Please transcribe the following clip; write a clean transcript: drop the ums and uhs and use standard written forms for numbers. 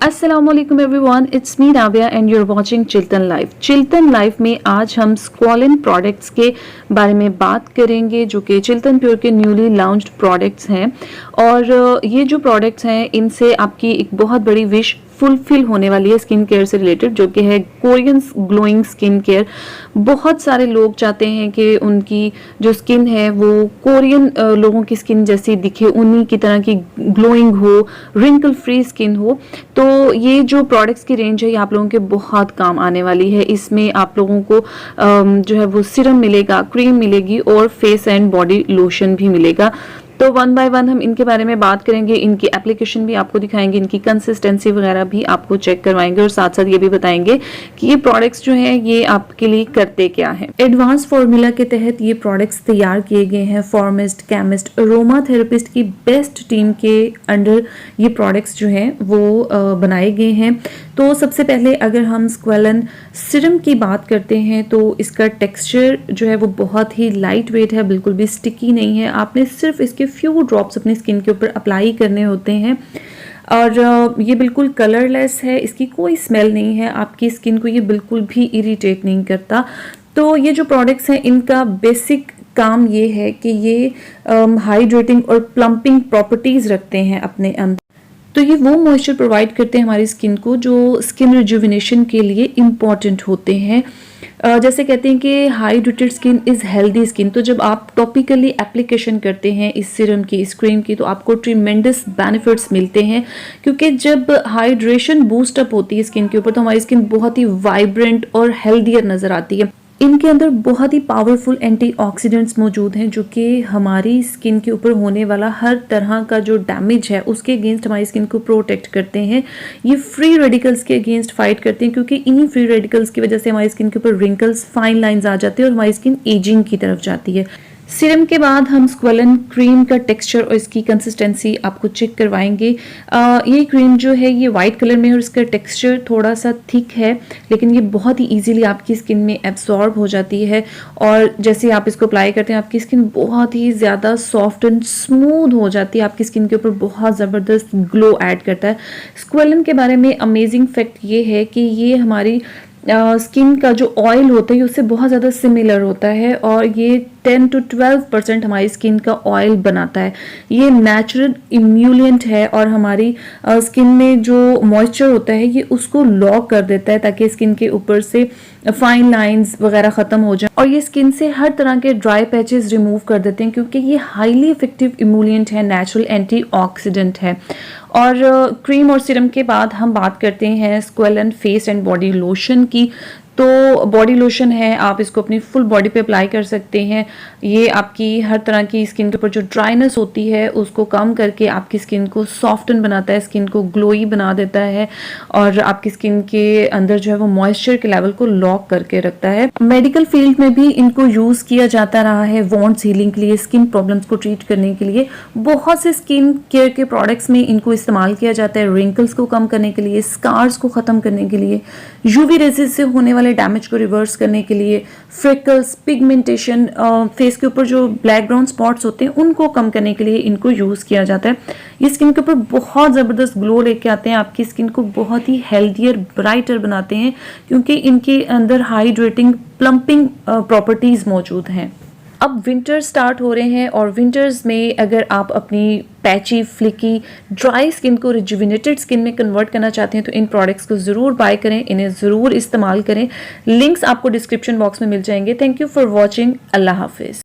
अस्सलामुअलैकुम everyone, it's me Rabia and you're watching Chilton life. Chilton life में आज हम स्क्वालिन प्रोडक्ट्स के बारे में बात करेंगे जो कि चिल्टन प्योर के न्यूली लॉन्च्ड प्रोडक्ट्स हैं। और ये जो प्रोडक्ट्स हैं इनसे आपकी एक बहुत बड़ी विश फुलफिल होने वाली है स्किन केयर से रिलेटेड, जो कि है कोरियन ग्लोइंग स्किन केयर। बहुत सारे लोग चाहते हैं कि उनकी जो स्किन है वो कोरियन लोगों की स्किन जैसी दिखे, उन्हीं की तरह की ग्लोइंग हो, रिंकल फ्री स्किन हो। तो ये जो प्रोडक्ट्स की रेंज है ये आप लोगों के बहुत काम आने वाली है। इसमें आप लोगों को जो है वो सीरम मिलेगा, क्रीम मिलेगी और फेस एंड बॉडी लोशन भी मिलेगा। तो वन बाय वन हम इनके बारे में बात करेंगे, इनकी एप्लीकेशन भी आपको दिखाएंगे, इनकी कंसिस्टेंसी वगैरह भी आपको चेक करवाएंगे और साथ साथ ये भी बताएंगे कि ये प्रोडक्ट्स जो हैं ये आपके लिए करते क्या हैं। एडवांस फॉर्मूला के तहत ये प्रोडक्ट्स तैयार किए गए हैं। फार्मिस्ट, केमिस्ट, अरोमा थेरेपिस्ट की बेस्ट टीम के अंडर ये प्रोडक्ट्स जो हैं वो बनाए गए हैं। तो सबसे पहले अगर हम स्क्वालिन सीरम की बात करते हैं तो इसका टेक्सचर जो है वो बहुत ही लाइट वेट है, बिल्कुल भी स्टिकी नहीं है। आपने सिर्फ इसके फ्यू ड्रॉप्स अपनी स्किन के ऊपर अप्लाई करने होते हैं और ये बिल्कुल कलरलेस है, इसकी कोई स्मेल नहीं है, आपकी स्किन को ये बिल्कुल भी इरिटेट नहीं करता। तो ये जो प्रोडक्ट्स हैं इनका बेसिक काम ये है कि ये हाइड्रेटिंग और प्लम्पिंग प्रॉपर्टीज रखते हैं अपने अंदर। तो ये वो मॉइस्चर प्रोवाइड करते हैं हमारी स्किन को जो स्किन रिजुविनेशन के लिए इम्पॉर्टेंट होते हैं। जैसे कहते हैं कि hydrated skin is healthy skin. तो जब आप टॉपिकली एप्लीकेशन करते हैं इस सीरम की, इस क्रीम की, तो आपको ट्रिमेंडस बेनिफिट्स मिलते हैं, क्योंकि जब हाइड्रेशन बूस्ट अप होती है स्किन के ऊपर तो हमारी स्किन बहुत ही वाइब्रेंट और हेल्दियर नज़र आती है। इनके अंदर बहुत ही पावरफुल एंटीऑक्सीडेंट्स मौजूद हैं जो कि हमारी स्किन के ऊपर होने वाला हर तरह का जो डैमेज है उसके अगेंस्ट हमारी स्किन को प्रोटेक्ट करते हैं। ये फ्री रेडिकल्स के अगेंस्ट फाइट करते हैं, क्योंकि इन्हीं फ्री रेडिकल्स की वजह से हमारी स्किन के ऊपर रिंकल्स, फाइन लाइंस आ जाती है और हमारी स्किन एजिंग की तरफ जाती है। सीरम के बाद हम स्क्वालिन क्रीम का टेक्सचर और इसकी कंसिस्टेंसी आपको चेक करवाएंगे। ये क्रीम जो है ये वाइट कलर में है और इसका टेक्सचर थोड़ा सा थिक है, लेकिन ये बहुत ही इजीली आपकी स्किन में एब्सॉर्ब हो जाती है और जैसे आप इसको अप्लाई करते हैं आपकी स्किन बहुत ही ज़्यादा सॉफ्ट एंड स्मूथ हो जाती है। आपकी स्किन के ऊपर बहुत ज़बरदस्त ग्लो ऐड करता है। स्क्वालिन के बारे में अमेजिंग फैक्ट ये है कि ये हमारी स्किन का जो ऑयल होता है उससे बहुत ज़्यादा सिमिलर होता है और ये 10 to 12% हमारी स्किन का ऑयल बनाता है। ये नेचुरल इम्यूलिएंट है और हमारी स्किन में जो मॉइस्चर होता है ये उसको लॉक कर देता है ताकि स्किन के ऊपर से फाइन लाइंस वगैरह ख़त्म हो जाए, और ये स्किन से हर तरह के ड्राई पैचेस रिमूव कर देते हैं, क्योंकि ये हाईली इफेक्टिव इम्यूलिएंट है, नेचुरल एंटीऑक्सीडेंट है। और क्रीम और सीरम के बाद हम बात करते हैं squalane face and body lotion की। तो बॉडी लोशन है, आप इसको अपनी फुल बॉडी पे अप्लाई कर सकते हैं। ये आपकी हर तरह की स्किन के ऊपर जो ड्राइनेस होती है उसको कम करके आपकी स्किन को सॉफ्टन बनाता है, स्किन को ग्लोई बना देता है और आपकी स्किन के अंदर जो है वो मॉइस्चर के लेवल को लॉक करके रखता है। मेडिकल फील्ड में भी इनको यूज़ किया जाता रहा है, वॉन्ड्स हीलिंग के लिए, स्किन प्रॉब्लम्स को ट्रीट करने के लिए। बहुत से स्किन केयर के प्रोडक्ट्स में इनको इस्तेमाल किया जाता है, रिंकल्स को कम करने के लिए, स्कार्स को ख़त्म करने के लिए, यूवी रेजेस से होने वाले डैमेज को रिवर्स करने के लिए, फ्रिकल्स, पिगमेंटेशन, फेस के ऊपर जो ब्लैक ब्राउन स्पॉट्स होते हैं उनको कम करने के लिए इनको यूज़ किया जाता है। ये स्किन के ऊपर बहुत ज़बरदस्त ग्लो लेके आते हैं, आपकी स्किन को बहुत ही हेल्दियर, ब्राइटर बनाते हैं, क्योंकि इनके अंदर हाइड्रेटिंग, प्लम्पिंग प्रॉपर्टीज़ मौजूद हैं। अब विंटर स्टार्ट हो रहे हैं और विंटर्स में अगर आप अपनी पैची, फ्लिकी, ड्राई स्किन को रिजुविनेटेड स्किन में कन्वर्ट करना चाहते हैं तो इन प्रोडक्ट्स को ज़रूर बाय करें, इन्हें ज़रूर इस्तेमाल करें। लिंक्स आपको डिस्क्रिप्शन बॉक्स में मिल जाएंगे। Thank you for watching. अल्लाह हाफिज़।